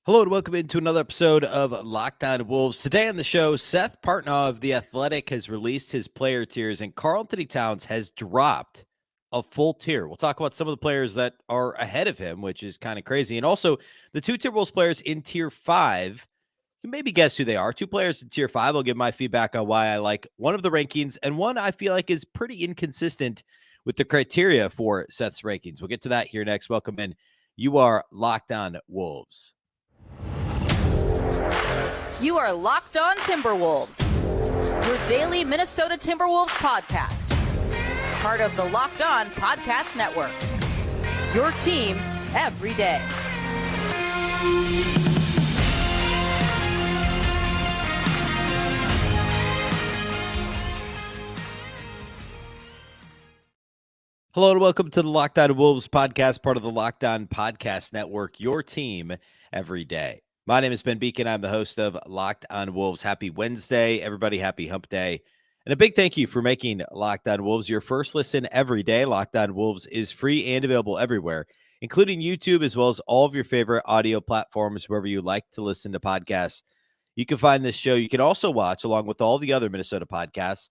Hello and welcome into another episode of Locked On Wolves. Today on the show, Seth Partnow of The Athletic has released his player tiers, and Karl-Anthony Towns has dropped a full tier. We'll talk about some of the players that are ahead of him, which is kind of crazy. And also, the two Timberwolves players in Tier 5, you can maybe guess who they are. Two players in Tier 5. I'll give my feedback on why I like one of the rankings, and one I feel like is pretty inconsistent with the criteria for Seth's rankings. We'll get to that here next. Welcome in. You are Locked On Wolves. You are Locked On Timberwolves, your daily Minnesota Timberwolves podcast. Part of the Locked On Podcast Network. Your team every day. Hello and welcome to the Locked On Wolves podcast, part of the Locked On Podcast Network, your team every day. My name is Ben Beecken. I'm the host of Locked On Wolves. Happy Wednesday, everybody. Happy Hump Day. And a big thank you for making Locked On Wolves your first listen every day. Locked On Wolves is free and available everywhere, including YouTube, as well as all of your favorite audio platforms, wherever you like to listen to podcasts. You can find this show. You can also watch, along with all the other Minnesota podcasts,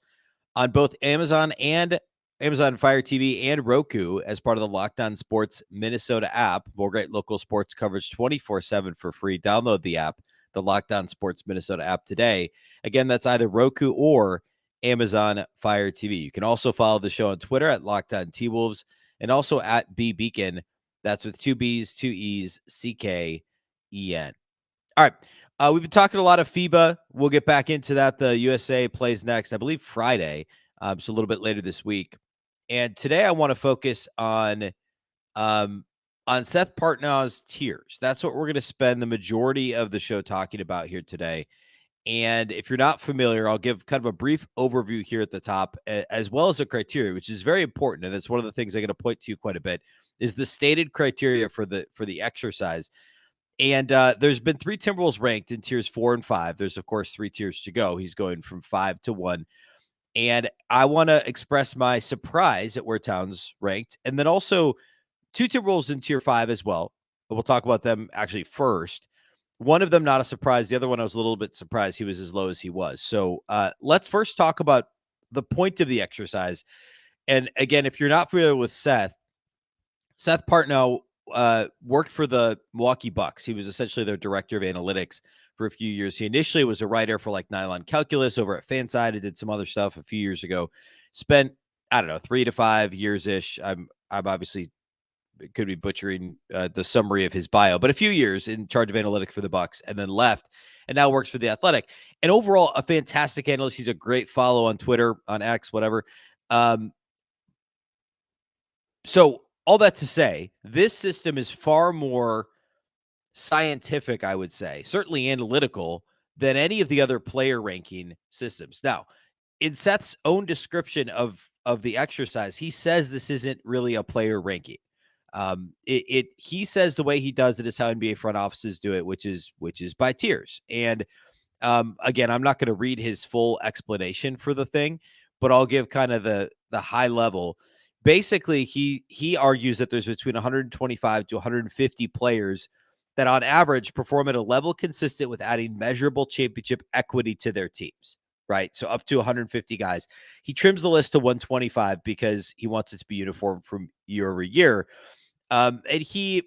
on both Amazon Fire TV and Roku as part of the Locked On Sports Minnesota app. More great local sports coverage 24/7 for free. Download the app, the Locked On Sports Minnesota app today. Again, that's either Roku or Amazon Fire TV. You can also follow the show on Twitter at Locked On T-Wolves and also at Beecken. That's with two B's, two E's, CKEN. All right. We've been talking a lot of FIBA. We'll get back into that. The USA plays next, I believe, Friday. So a little bit later this week. And today I want to focus on Seth Partnow's tiers. That's what we're going to spend the majority of the show talking about here today. And if you're not familiar, I'll give kind of a brief overview here at the top, as well as the criteria, which is very important. And that's one of the things I'm going to point to quite a bit, is the stated criteria for the exercise. And there's been three Timberwolves ranked in tiers 4 and 5. There's, of course, 3 tiers to go. He's going from 5 to 1. And I want to express my surprise at where Towns ranked. And then also 2 Timberwolves in tier 5 as well. But we'll talk about them actually first. One of them, not a surprise. The other one, I was a little bit surprised he was as low as he was. So let's first talk about the point of the exercise. And again, if you're not familiar with Seth Partnow worked for the Milwaukee Bucks. He was essentially their director of analytics for a few years. He initially was a writer for like Nylon Calculus over at Fanside. He did some other stuff a few years ago. Spent, I don't know, 3 to 5 years-ish. I'm obviously could be butchering the summary of his bio, but a few years in charge of analytics for the Bucks, and then left and now works for the Athletic. And overall, a fantastic analyst. He's a great follow on Twitter, on X, whatever. So all that to say, this system is far more scientific, I would say, certainly analytical, than any of the other player ranking systems. Now, in Seth's own description of the exercise, he says this isn't really a player ranking. He says the way he does it is how NBA front offices do it, which is by tiers. And again, I'm not going to read his full explanation for the thing, but I'll give kind of the high level. Basically, he argues that there's between 125 to 150 players that on average perform at a level consistent with adding measurable championship equity to their teams, right? So up to 150 guys. He trims the list to 125 because he wants it to be uniform from year over year. And he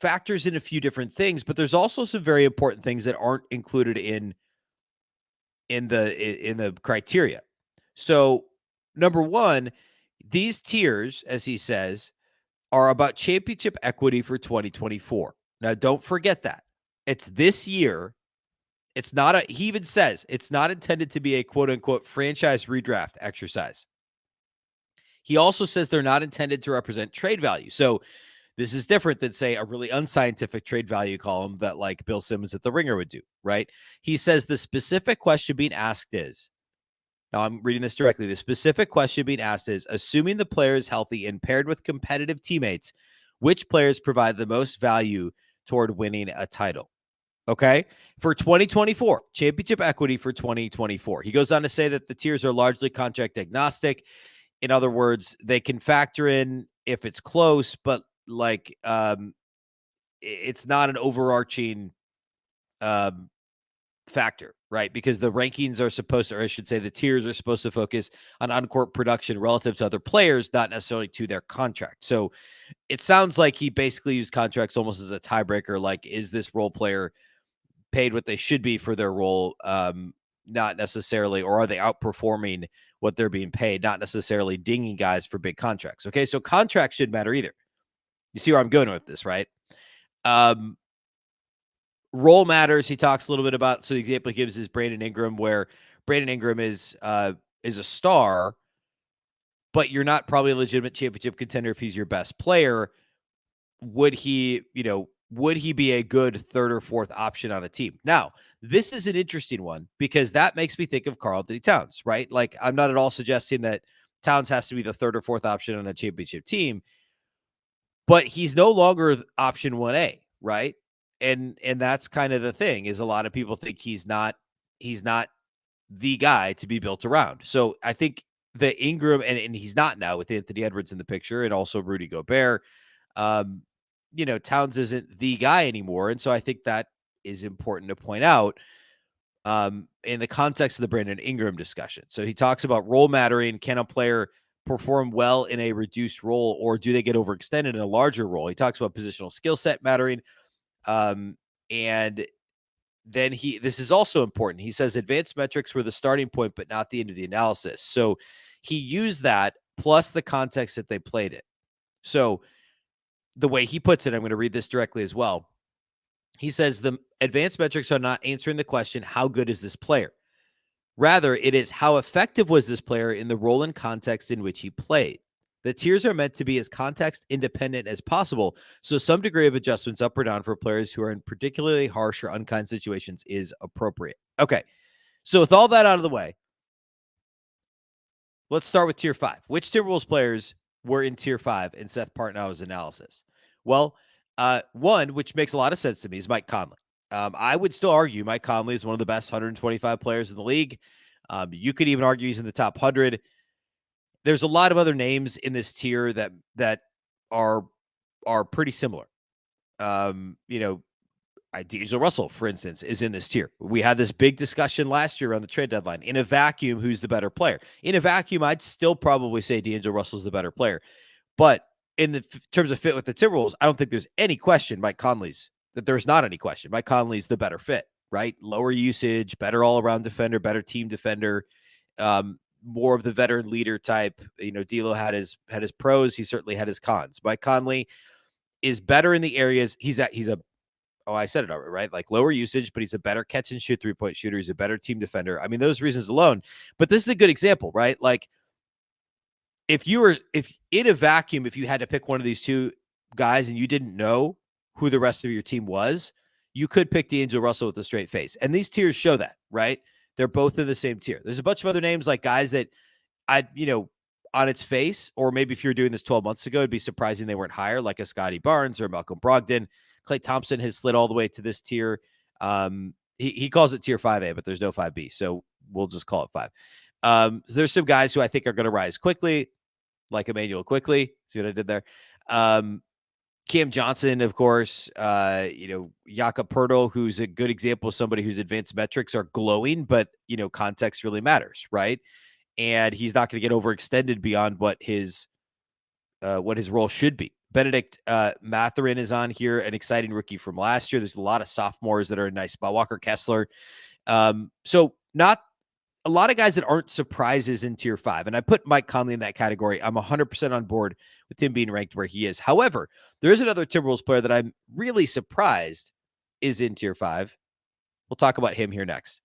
factors in a few different things, but there's also some very important things that aren't included in the criteria. So number one, these tiers, as he says, are about championship equity for 2024. Now, don't forget that. It's this year. It's not he even says it's not intended to be a quote unquote franchise redraft exercise. He also says they're not intended to represent trade value. So this is different than, say, a really unscientific trade value column that like Bill Simmons at The Ringer would do, right? He says the specific question being asked is, now I'm reading this directly, the specific question being asked is, assuming the player is healthy and paired with competitive teammates, which players provide the most value toward winning a title? Okay? For 2024, championship equity for 2024. He goes on to say that the tiers are largely contract agnostic. In other words, they can factor in if it's close, but like it's not an overarching um, factor, right? Because the rankings are supposed to, or I should say the tiers are supposed to focus on court production relative to other players, not necessarily to their contract. So it sounds like he basically used contracts almost as a tiebreaker. Like, is this role player paid what they should be for their role? Not necessarily, or are they outperforming what they're being paid? Not necessarily dinging guys for big contracts. Okay, so contracts should matter either. You see where I'm going with this, right? Role matters. He talks a little bit about, so the example he gives is Brandon Ingram, where Brandon Ingram is a star, but you're not probably a legitimate championship contender if he's your best player. Would he be a good third or fourth option on a team? Now, this is an interesting one because that makes me think of Karl-Anthony Towns, right? Like, I'm not at all suggesting that Towns has to be the third or fourth option on a championship team, but he's no longer option 1A, right? And that's kind of the thing, is a lot of people think he's not the guy to be built around. So I think the Ingram, and he's not now with Anthony Edwards in the picture and also Rudy Gobert. Towns isn't the guy anymore. And so I think that is important to point out in the context of the Brandon Ingram discussion. So he talks about role mattering. Can a player perform well in a reduced role, or do they get overextended in a larger role? He talks about positional skill set mattering. And then this is also important. He says advanced metrics were the starting point, but not the end of the analysis. So he used that plus the context that they played it. So the way he puts it, I'm going to read this directly as well. He says the advanced metrics are not answering the question, how good is this player? Rather, it is how effective was this player in the role and context in which he played. The tiers are meant to be as context independent as possible, so some degree of adjustments up or down for players who are in particularly harsh or unkind situations is appropriate. Okay, so with all that out of the way, let's start with tier 5. Which Timberwolves players were in tier 5 in Seth Partnow's analysis? Well, one, which makes a lot of sense to me, is Mike Conley. I would still argue Mike Conley is one of the best 125 players in the league. You could even argue he's in the top 100. There's a lot of other names in this tier that are pretty similar. D'Angelo Russell, for instance, is in this tier. We had this big discussion last year on the trade deadline. In a vacuum, who's the better player? In a vacuum, I'd still probably say D'Angelo Russell's the better player. But in the terms of fit with the Timberwolves, I don't think there's any question there's not any question. Mike Conley's the better fit, right? Lower usage, better all-around defender, better team defender, more of the veteran leader type. D'Lo had his pros. He certainly had his cons. Mike Conley is better in the areas I said it already, right? Like lower usage, but he's a better catch and shoot 3-point shooter. He's a better team defender. I mean, those reasons alone. But this is a good example, right? Like if in a vacuum, if you had to pick one of these two guys and you didn't know who the rest of your team was, you could pick D'Angelo Russell with a straight face. And these tiers show that, right? They're both in the same tier. There's a bunch of other names, like guys that on its face, or maybe if you were doing this 12 months ago, it'd be surprising they weren't higher, like a Scotty Barnes or Malcolm Brogdon. Klay Thompson has slid all the way to this tier. He calls it tier 5A, but there's no 5B, so we'll just call it 5. There's some guys who I think are going to rise quickly, like Emmanuel Quickly. See what I did there? Cam Johnson, of course, Jakob Poeltl, who's a good example of somebody whose advanced metrics are glowing, but, context really matters, right? And he's not going to get overextended beyond what his role should be. Benedict Mathurin is on here, an exciting rookie from last year. There's a lot of sophomores that are a nice spot. Walker Kessler. So not a lot of guys that aren't surprises in tier 5. And I put Mike Conley in that category. I'm 100% on board with him being ranked where he is. However, there is another Timberwolves player that I'm really surprised is in tier 5. We'll talk about him here next.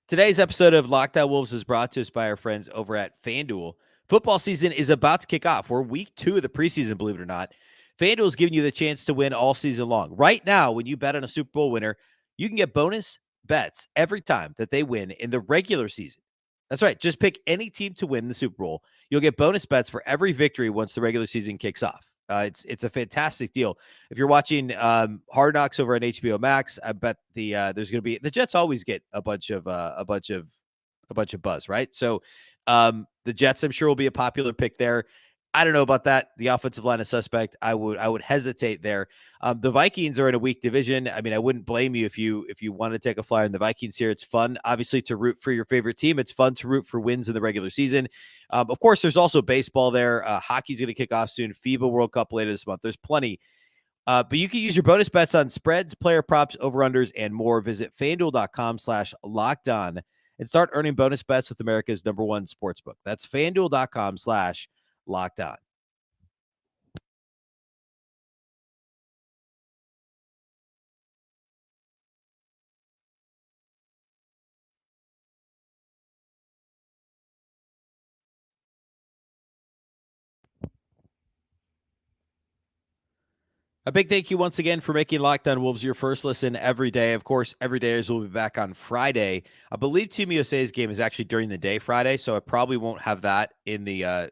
Today's episode of Locked On Wolves is brought to us by our friends over at FanDuel. Football season is about to kick off. We're week 2 of the preseason, believe it or not. FanDuel is giving you the chance to win all season long. Right now, when you bet on a Super Bowl winner, you can get bonus bets every time that they win in the regular season. That's right. Just pick any team to win the Super Bowl. You'll get bonus bets for every victory once the regular season kicks off. It's a fantastic deal. If you're watching Hard Knocks over on HBO Max, I bet there's going to be the Jets always get a bunch of buzz, right? So the Jets, I'm sure, will be a popular pick there. I don't know about that. The offensive line is suspect. I would hesitate there. The Vikings are in a weak division. I mean, I wouldn't blame you if you want to take a flyer on the Vikings here. It's fun, obviously, to root for your favorite team. It's fun to root for wins in the regular season. Of course, there's also baseball there. Hockey's going to kick off soon. FIBA World Cup later this month. There's plenty. But you can use your bonus bets on spreads, player props, over-unders, and more. Visit FanDuel.com/lockedon and start earning bonus bets with America's #1 sportsbook. That's FanDuel.com/lockedon. A big thank you once again for making Locked On Wolves your first listen every day. Of course, everydayers will be back on Friday. I believe Team USA's game is actually during the day Friday, so I probably won't have that in the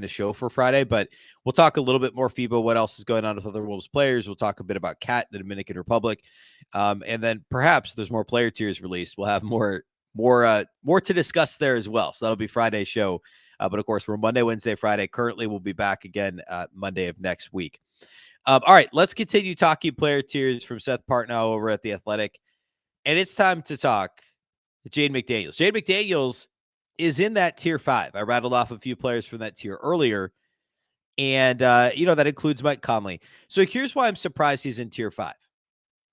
show for Friday. But we'll talk a little bit more FIBA, what else is going on with other Wolves players. We'll talk a bit about Cat, the Dominican Republic, and then perhaps there's more player tiers released. We'll have more to discuss there as well. So that'll be Friday's show. But of course, we're Monday, Wednesday, Friday. Currently, we'll be back again Monday of next week. All right, let's continue talking player tiers from Seth Partnow over at The Athletic. And it's time to talk Jaden McDaniels. Jaden McDaniels is in that tier 5. I rattled off a few players from that tier earlier. And, that includes Mike Conley. So here's why I'm surprised he's in tier 5.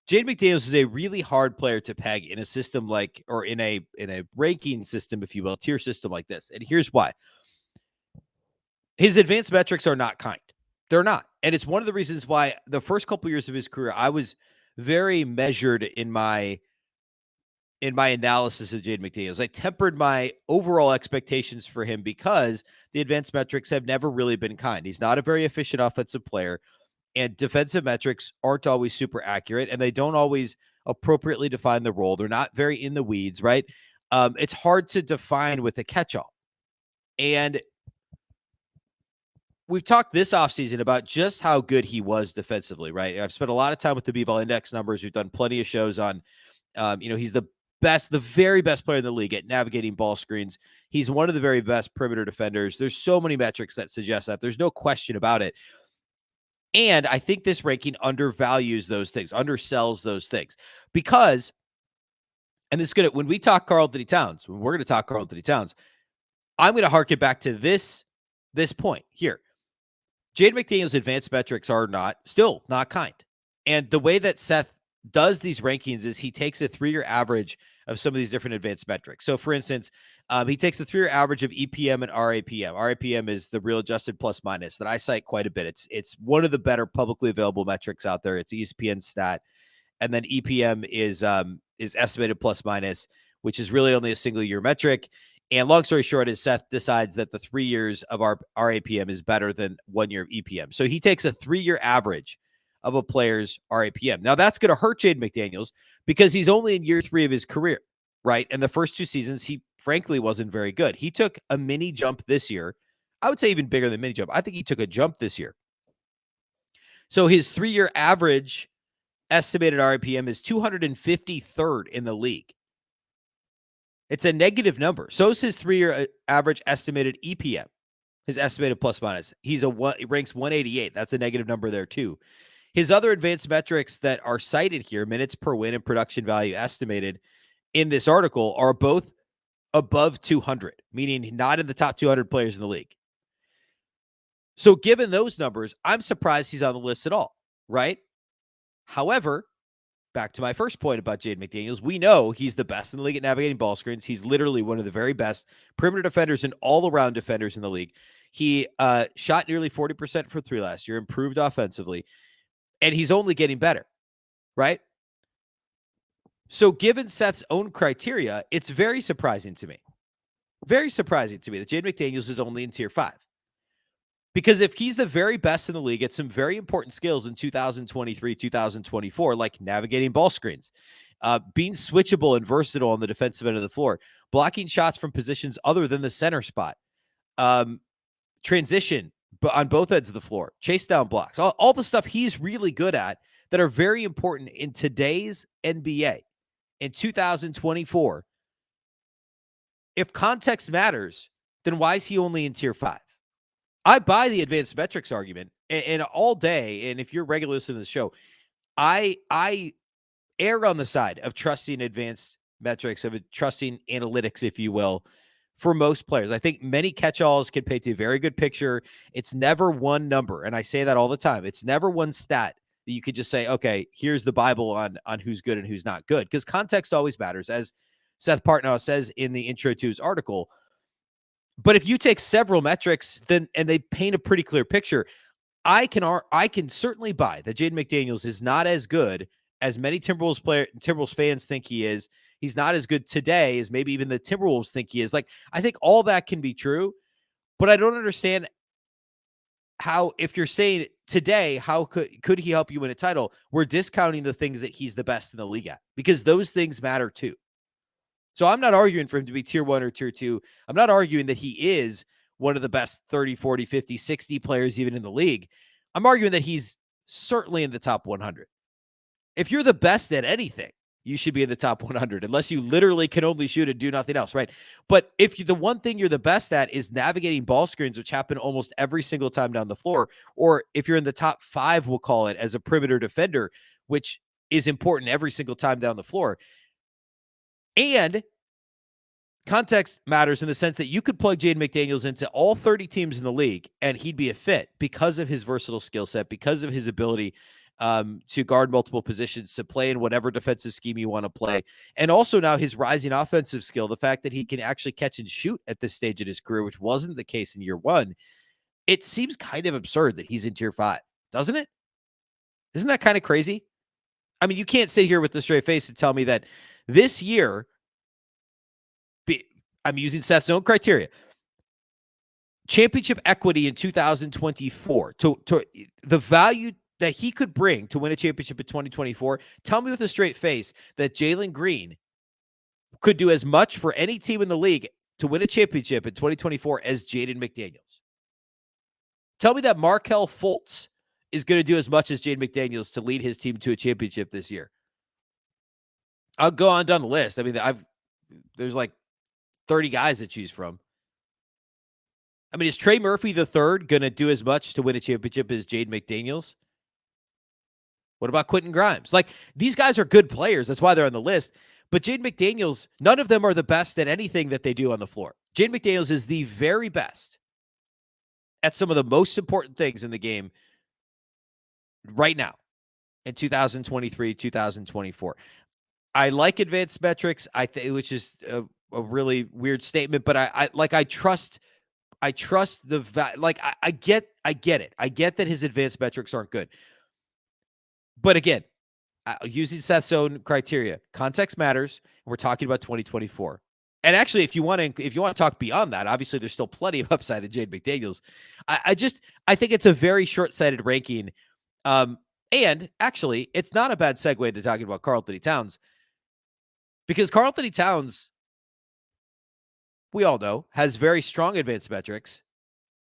Jaden McDaniels is a really hard player to peg in a system or in a ranking system, if you will, tier system like this. And here's why. His advanced metrics are not kind. They're not. And it's one of the reasons why the first couple years of his career, I was very measured in my analysis of Jaden McDaniels. I tempered my overall expectations for him because the advanced metrics have never really been kind. He's not a very efficient offensive player, and defensive metrics aren't always super accurate, and they don't always appropriately define the role. They're not very in the weeds, right? It's hard to define with a catch-all. And we've talked this offseason about just how good he was defensively, right? I've spent a lot of time with the B-ball index numbers. We've done plenty of shows on, he's the very best player in the league at navigating ball screens. He's one of the very best perimeter defenders. There's so many metrics that suggest that. There's no question about it. And I think this ranking undervalues those things, undersells those things because, and this is good, when we talk Karl-Anthony Towns, when we're going to talk Karl-Anthony Towns, I'm going to harken back to this point here. Jaden McDaniels' advanced metrics are still not kind. And the way that Seth does these rankings is he takes a 3-year average of some of these different advanced metrics. So, for instance, he takes the 3-year average of EPM and RAPM. RAPM is the real adjusted plus minus that I cite quite a bit. It's one of the better publicly available metrics out there. It's ESPN stat. And then EPM is estimated plus minus, which is really only a single year metric. And long story short is Seth decides that the 3 years of our RAPM is better than 1 year of EPM. So he takes a 3-year average of a player's RAPM. Now that's going to hurt Jaden McDaniels because he's only in year 3 of his career, right? And the first 2 seasons, he frankly wasn't very good. He took a mini jump this year. I would say even bigger than mini jump. I think he took a jump this year. So his 3-year average estimated RAPM is 253rd in the league. It's a negative number. So is his 3-year average estimated EPM, his estimated plus minus. He ranks 188. That's a negative number there too. His other advanced metrics that are cited here, minutes per win and production value estimated in this article, are both above 200, meaning not in the top 200 players in the league. So given those numbers, I'm surprised he's on the list at all, right? However, back to my first point about Jaden McDaniels, we know he's the best in the league at navigating ball screens. He's literally one of the very best perimeter defenders and all-around defenders in the league. He shot nearly 40% for 3 last year, improved offensively, and he's only getting better, right? So given Seth's own criteria, it's very surprising to me that Jaden McDaniels is only in tier 5. Because if he's the very best in the league at some very important skills in 2023, 2024, like navigating ball screens, being switchable and versatile on the defensive end of the floor, blocking shots from positions other than the center spot, transition on both ends of the floor, chase down blocks, all the stuff he's really good at that are very important in today's NBA in 2024. If context matters, then why is he only in tier 5? I buy the advanced metrics argument, and all day. And if you're regular listening to the show, I err on the side of trusting advanced metrics, of trusting analytics, if you will, for most players. I think many catch-alls can paint a very good picture. It's never one number, and I say that all the time. It's never one stat that you could just say, okay, here's the Bible on who's good and who's not good, because context always matters, as Seth Partnow says in the intro to his article. But if you take several metrics, then and they paint a pretty clear picture, I can certainly buy that Jaden McDaniels is not as good as many Timberwolves fans think he is. He's not as good today as maybe even the Timberwolves think he is. Like, I think all that can be true, but I don't understand how, if you're saying today, how could he help you win a title? We're discounting the things that he's the best in the league at, because those things matter too. So I'm not arguing for him to be tier 1 or tier 2. I'm not arguing that he is one of the best 30, 40, 50, 60 players even in the league. I'm arguing that he's certainly in the top 100. If you're the best at anything, you should be in the top 100, unless you literally can only shoot and do nothing else, right? But if the one thing you're the best at is navigating ball screens, which happen almost every single time down the floor, or if you're in the top 5, we'll call it, as a perimeter defender, which is important every single time down the floor, and context matters in the sense that you could plug Jaden McDaniels into all 30 teams in the league and he'd be a fit because of his versatile skill set, because of his ability to guard multiple positions, to play in whatever defensive scheme you want to play. And also now his rising offensive skill, the fact that he can actually catch and shoot at this stage of his career, which wasn't the case in year 1. It seems kind of absurd that he's in tier 5, doesn't it? Isn't that kind of crazy? I mean, you can't sit here with a straight face and tell me that this year, I'm using Seth's own criteria, championship equity in 2024, to the value that he could bring to win a championship in 2024. Tell me with a straight face that Jalen Green could do as much for any team in the league to win a championship in 2024 as Jaden McDaniels. Tell me that Markelle Fultz is going to do as much as Jaden McDaniels to lead his team to a championship this year. I'll go on down the list. I mean, there's like 30 guys to choose from. I mean, is Trey Murphy III going to do as much to win a championship as Jaden McDaniels? What about Quentin Grimes? Like, these guys are good players. That's why they're on the list. But Jaden McDaniels, none of them are the best at anything that they do on the floor. Jaden McDaniels is the very best at some of the most important things in the game right now in 2023, 2024. I like advanced metrics, which is a really weird statement, but I trust the I get it. I get that his advanced metrics aren't good. But again, using Seth's own criteria, context matters. We're talking about 2024. And actually, if you want to talk beyond that, obviously there's still plenty of upside in Jaden McDaniels. I think it's a very short-sighted ranking. And actually, it's not a bad segue into talking about Karl-Anthony Towns, because Karl-Anthony Towns, we all know, has very strong advanced metrics.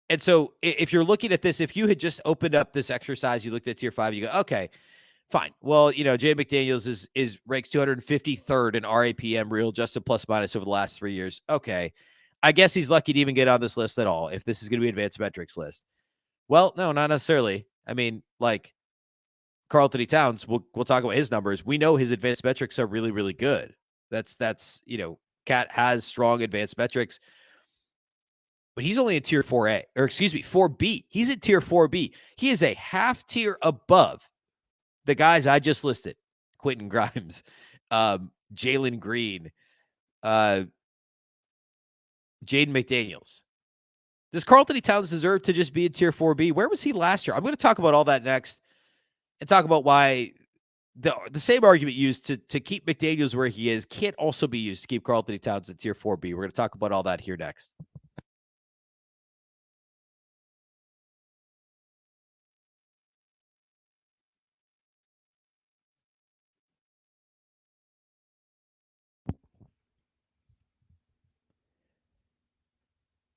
And so if you're looking at this, if you had just opened up this exercise, you looked at tier 5, you go, okay, fine. Well, Jaden McDaniels is ranks 253rd in RAPM, real adjusted plus minus, over the last 3 years. Okay. I guess he's lucky to even get on this list at all, if this is going to be an advanced metrics list. Well, no, not necessarily. I mean, like, Karl-Anthony Towns, we'll talk about his numbers. We know his advanced metrics are really, really good. That's Cat has strong advanced metrics, but he's only in tier 4A, or excuse me, 4B. He's in tier 4B. He is a half tier above the guys I just listed: Quentin Grimes, Jalen Green, Jaden McDaniels. Does Karl-Anthony Towns deserve to just be in tier 4B? Where was he last year? I'm going to talk about all that next, and talk about why the same argument used to keep McDaniels where he is can't also be used to keep Karl-Anthony Towns in tier 4B. We're going to talk about all that here next.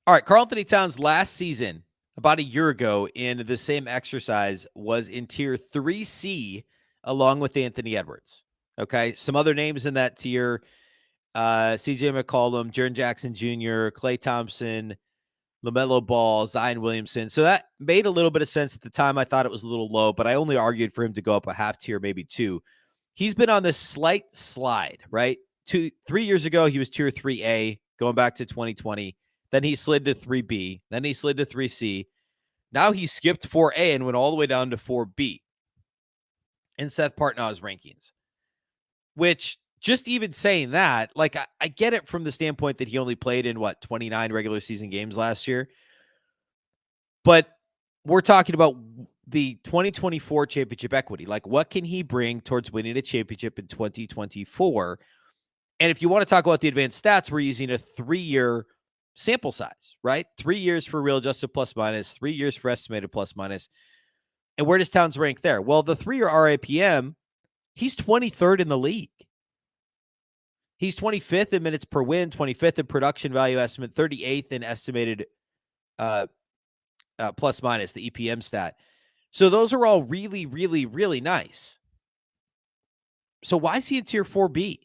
All right, Karl-Anthony Towns last season, about a year ago, in the same exercise, was in tier 3C along with Anthony Edwards. Okay, some other names in that tier: CJ McCollum, Jaren Jackson Jr., Klay Thompson, LaMelo Ball, Zion Williamson. So that made a little bit of sense at the time. I thought it was a little low, but I only argued for him to go up a half tier, maybe two. He's been on this slight slide, right? 3 years ago, he was tier 3A, going back to 2020. Then he slid to 3B. Then he slid to 3C. Now he skipped 4A and went all the way down to 4B in Seth Partnow's rankings, which just even saying that, like, I get it from the standpoint that he only played in 29 regular season games last year. But we're talking about the 2024 championship equity. Like, what can he bring towards winning a championship in 2024? And if you want to talk about the advanced stats, we're using a 3-year sample size, right? 3 years for real adjusted plus minus, 3 years for estimated plus minus. And where does Towns rank there? Well, the 3-year RAPM, he's 23rd in the league. He's 25th in minutes per win, 25th in production value estimate, 38th in estimated plus minus, the EPM stat. So those are all really, really, really nice. So why is he in tier 4B?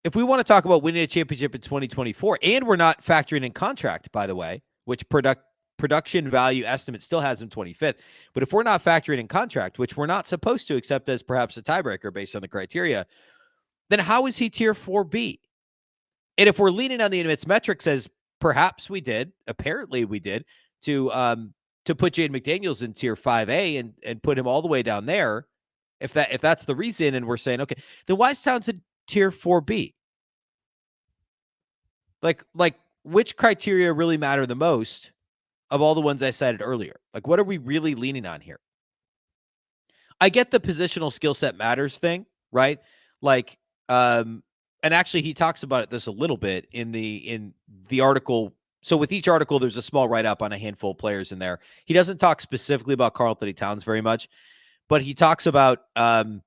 If we want to talk about winning a championship in 2024, and we're not factoring in contract, by the way, which production value estimate still has him 25th. But if we're not factoring in contract, which we're not supposed to, except as perhaps a tiebreaker based on the criteria, then how is he tier 4B? And if we're leaning on the advanced metrics as perhaps we did, apparently we did, to put Jaden McDaniels in tier 5A and put him all the way down there, if that's the reason, and we're saying, okay, then why is Towns in tier 4B? Like which criteria really matter the most of all the ones I cited earlier? Like, what are we really leaning on here? I get the positional skill set matters thing, right? Like, and actually he talks about this a little bit in the article. So with each article, there's a small write-up on a handful of players in there. He doesn't talk specifically about Karl-Anthony Towns very much, but he talks about, how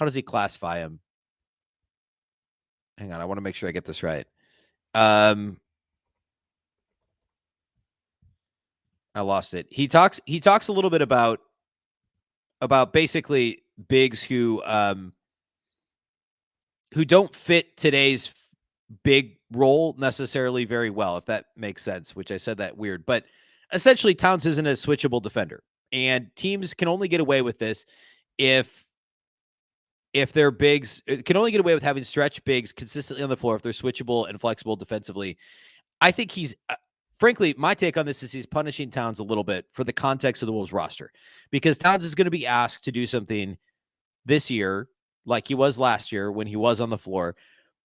does he classify him? Hang on, I want to make sure I get this right. I lost it. He talks a little bit about basically bigs who don't fit today's big role necessarily very well, if that makes sense, which I said that weird. But essentially, Towns isn't a switchable defender. And teams can only get away with this if their bigs can only get away with having stretch bigs consistently on the floor if they're switchable and flexible defensively. I think he's, frankly, my take on this is he's punishing Towns a little bit for the context of the Wolves roster, because Towns is going to be asked to do something this year, like he was last year when he was on the floor,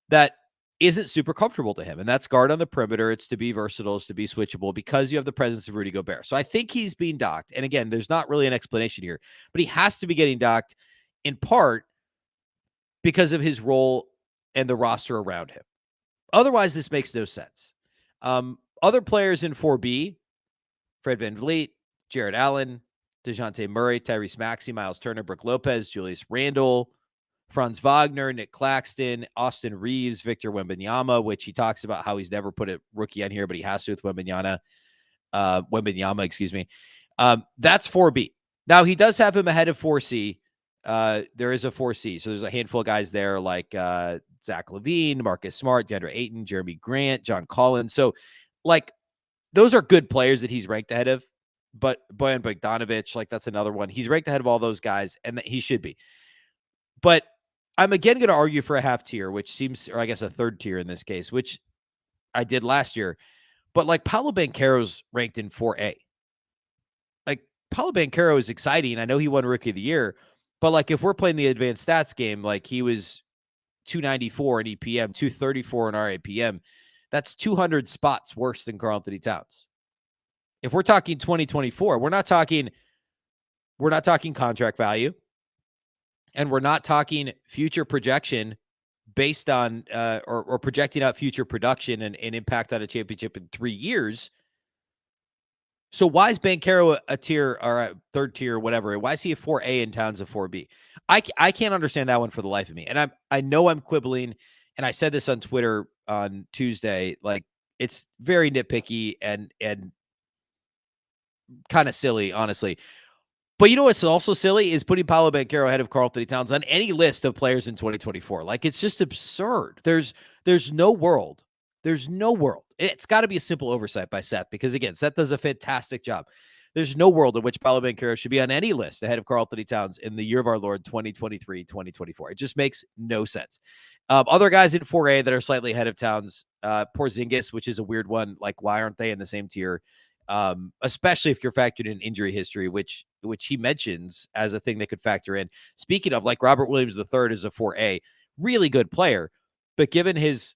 that isn't super comfortable to him. And that's guard on the perimeter. It's to be versatile, it's to be switchable, because you have the presence of Rudy Gobert. So I think he's being docked. And again, there's not really an explanation here, but he has to be getting docked in part because of his role and the roster around him. Otherwise, this makes no sense. Other players in 4B, Fred VanVleet, Jared Allen, DeJounte Murray, Tyrese Maxey, Miles Turner, Brook Lopez, Julius Randle, Franz Wagner, Nick Claxton, Austin Reeves, Victor Wembanyama, which he talks about how he's never put a rookie on here, but he has to with Wembanyama, excuse me. That's 4B. Now, he does have him ahead of 4C. There is a 4C. So there's a handful of guys there like Zach LaVine, Marcus Smart, DeAndre Ayton, Jeremy Grant, John Collins. So, like, those are good players that he's ranked ahead of. But Bojan Bogdanovic, like, that's another one. He's ranked ahead of all those guys, and he should be. But I'm again going to argue for a half tier, which seems, or I guess a third tier in this case, which I did last year. But, like, Paolo Banchero's ranked in 4A. Like, Paolo Banchero is exciting. I know he won Rookie of the Year. But, like, if we're playing the advanced stats game, like, he was 294 in EPM, 234 in RAPM. That's 200 spots worse than Karl-Anthony Towns. If we're talking 2024, we're not talking contract value, and we're not talking future projection based on or projecting out future production and impact on a championship in 3 years. So why is Banchero a tier or a third tier or whatever? Why is he a 4A and Towns a 4B? I can't understand that one for the life of me. And I know I'm quibbling, and I said this on Twitter on Tuesday. Like, it's very nitpicky and kind of silly, honestly. But you know what's also silly is putting Paolo Banchero ahead of Karl-Anthony Towns on any list of players in 2024. Like, it's just absurd. There's no world There's no world. It's got to be a simple oversight by Seth because, again, Seth does a fantastic job. There's no world in which Paolo Banchero should be on any list ahead of Karl-Anthony Towns in the year of our Lord 2023-2024. It just makes no sense. Other guys in 4A that are slightly ahead of Towns, Porzingis, which is a weird one. Like, why aren't they in the same tier? Especially if you're factored in injury history, which he mentions as a thing that could factor in. Speaking of, like, Robert Williams III is a 4A, really good player, but given his,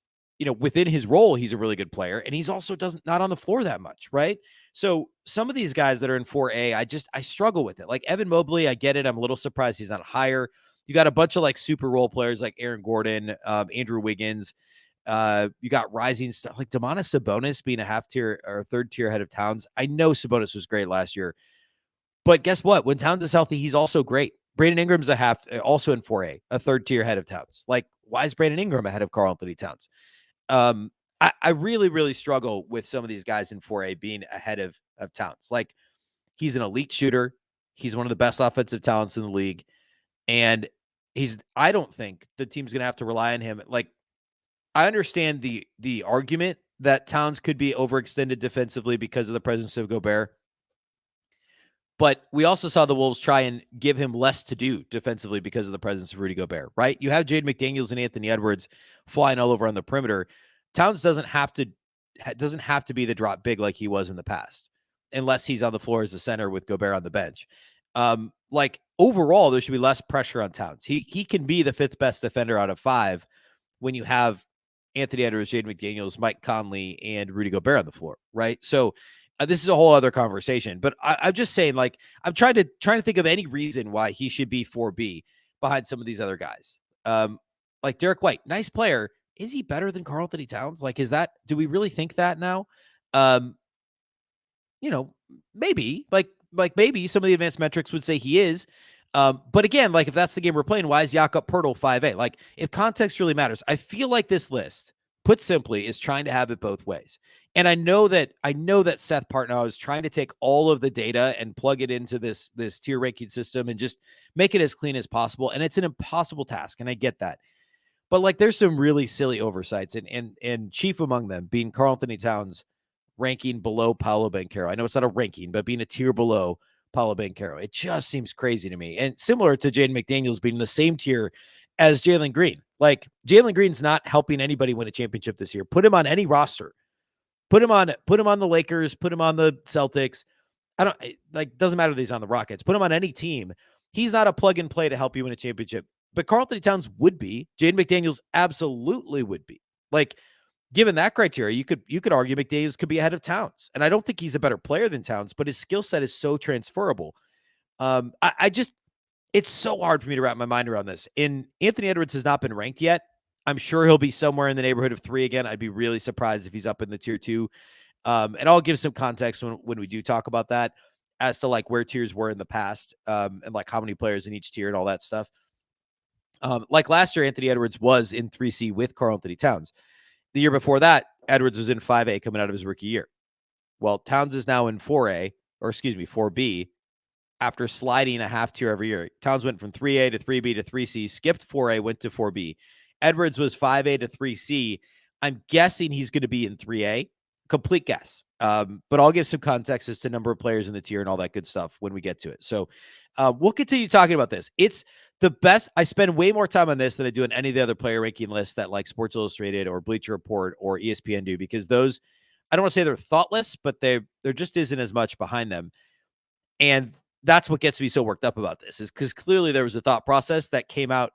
within his role, he's a really good player, and he's also not on the floor that much, right? So some of these guys that are in 4A, I struggle with it. Like Evan Mobley, I get it. I'm a little surprised he's not higher. You got a bunch of like super role players like Aaron Gordon, Andrew Wiggins. You got rising stuff like Domantas Sabonis being a half tier or third tier ahead of Towns. I know Sabonis was great last year, but guess what? When Towns is healthy, he's also great. Brandon Ingram's also in 4A, a third tier ahead of Towns. Like, why is Brandon Ingram ahead of Karl-Anthony Towns? I really, really struggle with some of these guys in 4A being ahead of Towns. Like, he's an elite shooter. He's one of the best offensive talents in the league. And I don't think the team's going to have to rely on him. Like, I understand the argument that Towns could be overextended defensively because of the presence of Gobert. But we also saw the Wolves try and give him less to do defensively because of the presence of Rudy Gobert, right? You have Jaden McDaniels and Anthony Edwards flying all over on the perimeter. Towns doesn't have to be the drop big like he was in the past, unless he's on the floor as the center with Gobert on the bench. Like, overall, there should be less pressure on Towns. He can be the fifth best defender out of five when you have Anthony Edwards, Jaden McDaniels, Mike Conley, and Rudy Gobert on the floor, right? So this is a whole other conversation, but I'm just saying, like, I'm trying to think of any reason why he should be 4B behind some of these other guys. Like Derek White, nice player. Is he better than Karl-Anthony Towns? Like, do we really think that now? Maybe like maybe some of the advanced metrics would say he is. But again, like, if that's the game we're playing, why is Jakob Poeltl 5A? Like, if context really matters, I feel like this list, put simply, is trying to have it both ways. And I know that Seth Partnow is trying to take all of the data and plug it into this tier ranking system and just make it as clean as possible. And it's an impossible task, and I get that. But like, there's some really silly oversights, and chief among them being Karl-Anthony Towns ranking below Paolo Banchero. I know it's not a ranking, but being a tier below Paolo Banchero. It just seems crazy to me. And similar to Jaden McDaniels being in the same tier as Jalen Green. Like, Jalen Green's not helping anybody win a championship this year. Put him on any roster. Put him on the Lakers, put him on the Celtics. Doesn't matter that he's on the Rockets. Put him on any team. He's not a plug and play to help you win a championship. But Karl-Anthony Towns would be. Jaden McDaniels absolutely would be. Like, given that criteria, you could argue McDaniels could be ahead of Towns. And I don't think he's a better player than Towns, but his skill set is so transferable. It's so hard for me to wrap my mind around this. And Anthony Edwards has not been ranked yet. I'm sure he'll be somewhere in the neighborhood of 3 again. I'd be really surprised if he's up in the tier 2. And I'll give some context when we do talk about that as to like where tiers were in the past, and like how many players in each tier and all that stuff. Like last year, Anthony Edwards was in 3C with Karl-Anthony Towns. The year before that, Edwards was in 5A coming out of his rookie year. Well, Towns is now in 4B, after sliding a half tier every year. Towns went from 3A to 3B to 3C, skipped 4A, went to 4B. Edwards was 5A to 3C. I'm guessing he's going to be in 3A. Complete guess. But I'll give some context as to number of players in the tier and all that good stuff when we get to it. So we'll continue talking about this. It's the best. I spend way more time on this than I do on any of the other player ranking lists that like Sports Illustrated or Bleacher Report or ESPN do, because those, I don't want to say they're thoughtless, but there just isn't as much behind them. And that's what gets me so worked up about this, is because clearly there was a thought process that came out,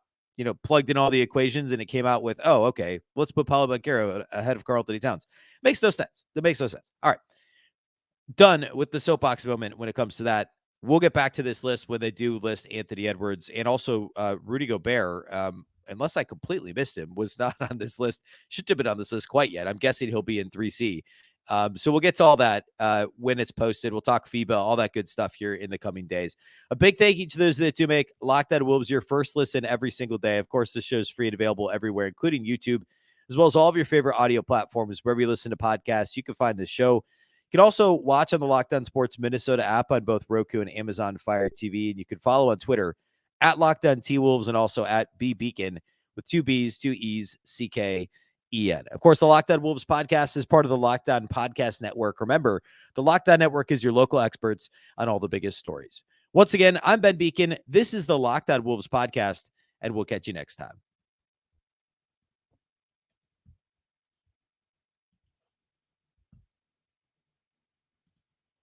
plugged in all the equations, and it came out with, oh, okay, let's put Paolo Banchero ahead of Karl-Anthony Towns. Makes no sense. That makes no sense. All right. Done with the soapbox moment when it comes to that. We'll get back to this list when they do list Anthony Edwards and also Rudy Gobert. Unless I completely missed him, was not on this list. Shouldn't have been on this list quite yet. I'm guessing he'll be in 3C. So we'll get to all that when it's posted. We'll talk FIBA, all that good stuff here in the coming days. A big thank you to those that do make Locked On Wolves your first listen every single day. Of course, this show is free and available everywhere, including YouTube, as well as all of your favorite audio platforms. Wherever you listen to podcasts, you can find the show. You can also watch on the Locked On Sports Minnesota app on both Roku and Amazon Fire TV. And you can follow on Twitter at Locked On T-Wolves and also at Beecken with 2 B's, 2 E's, CK, Of course, the Locked On Wolves podcast is part of the Locked On Podcast Network. Remember, the Locked On Network is your local experts on all the biggest stories. Once again, I'm Ben Beecken. This is the Locked On Wolves podcast, and we'll catch you next time.